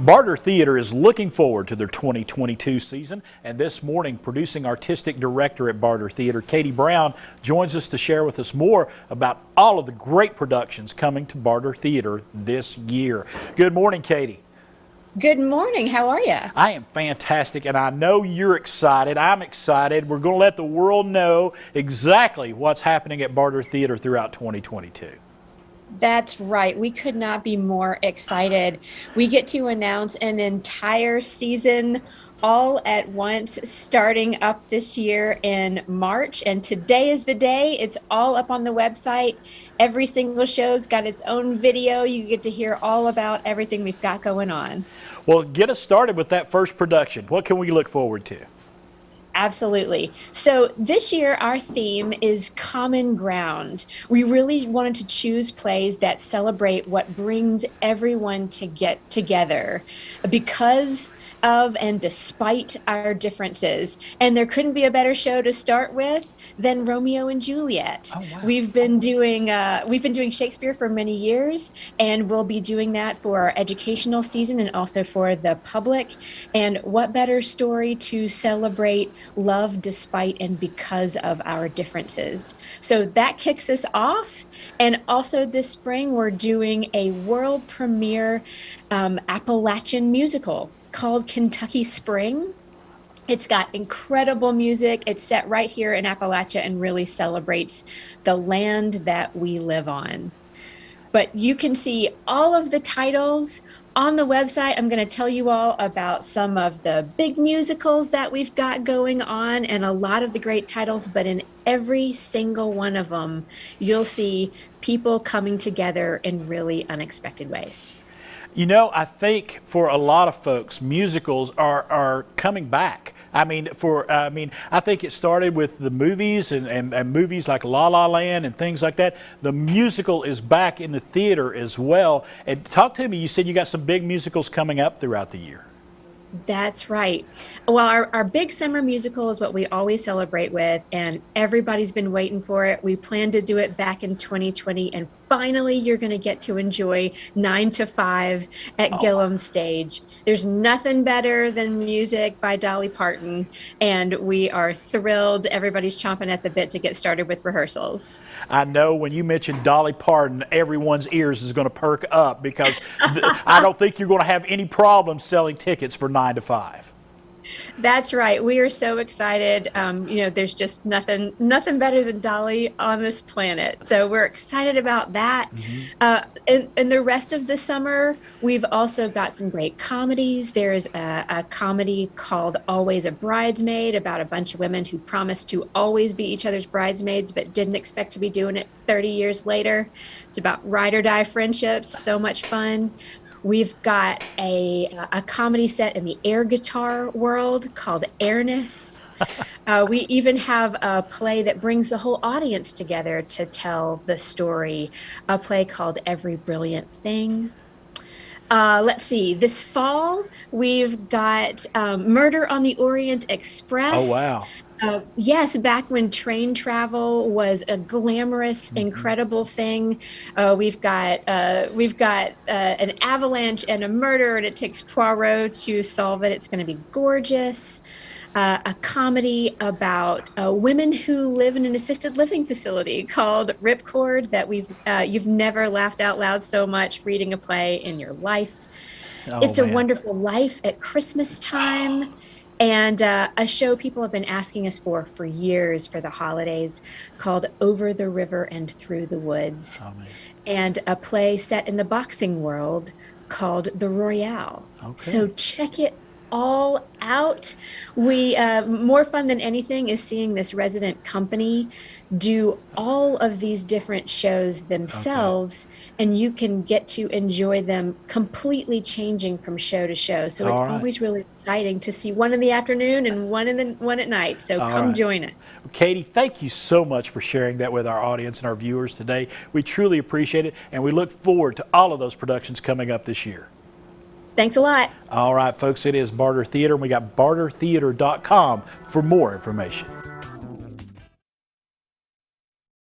Barter Theatre is looking forward to their 2022 season, and this morning, producing artistic director at Barter Theatre, Katy Brown, joins us to share with us more about all of the great productions coming to Barter Theatre this year. Good morning, Katy. Good morning. How are you? I am fantastic, and I know you're excited. I'm excited. We're going to let the world know exactly what's happening at Barter Theatre throughout 2022. That's right. We could not be more excited. We get to announce an entire season all at once, starting up this year in March. And today is the day. It's all up on the website. Every single show's got its own video. You get to hear all about everything we've got going on. Well, get us started with that first production. What can we look forward to? Absolutely. So this year, our theme is common ground. We really wanted to choose plays that celebrate what brings everyone to get together because of and despite our differences. And there couldn't be a better show to start with than Romeo and Juliet. Oh, wow. We've been doing Shakespeare for many years, and we'll be doing that for our educational season and also for the public. And what better story to celebrate love despite and because of our differences? So that kicks us off. And also this spring, we're doing a world premiere Appalachian musical called Kentucky Spring. It's got incredible music. It's set right here in Appalachia and really celebrates the land that we live on. But you can see all of the titles on the website. I'm going to tell you all about some of the big musicals that we've got going on and a lot of the great titles, but in every single one of them, you'll see people coming together in really unexpected ways. You know, I think for a lot of folks, musicals are coming back. I think it started with the movies and movies like La La Land and things like that. The musical is back in the theater as well. And talk to me, you said you got some big musicals coming up throughout the year. That's right. Well, our big summer musical is what we always celebrate with, and everybody's been waiting for it. We planned to do it back in 2020, and finally you're going to get to enjoy 9 to 5 at Gillum Stage. There's nothing better than music by Dolly Parton, and we are thrilled. Everybody's chomping at the bit to get started with rehearsals. I know when you mentioned Dolly Parton, everyone's ears is going to perk up because I don't think you're going to have any problem selling tickets for 9 to 5. That's right. We are so excited. There's just nothing better than Dolly on this planet. So we're excited about that. In the rest of the summer, we've also got some great comedies. There's a comedy called Always a Bridesmaid about a bunch of women who promised to always be each other's bridesmaids but didn't expect to be doing it 30 years later. It's about ride or die friendships. So much fun. We've got a comedy set in the air guitar world called Airness. We even have a play that brings the whole audience together to tell the story, a play called Every Brilliant Thing. Let's see, this fall we've got Murder on the Orient Express. Oh, wow. Yes, back when train travel was a glamorous, incredible thing. We've got an avalanche and a murder, and it takes Poirot to solve it. It's going to be gorgeous. A comedy about women who live in an assisted living facility called Ripcord that you've never laughed out loud so much reading a play in your life. It's a Wonderful Life at Christmas time. And a show people have been asking us for years for the holidays called Over the River and Through the Woods. And a play set in the boxing world called The Royale. So check it all out. More fun than anything is seeing this resident company do all of these different shows themselves, and you can get to enjoy them completely changing from show to show. So it's always really exciting to see one in the afternoon and one at night. So come join it. Katy, thank you so much for sharing that with our audience and our viewers today. We truly appreciate it, and we look forward to all of those productions coming up this year. Thanks a lot. All right, folks, it is Barter Theatre, and we got bartertheatre.com for more information.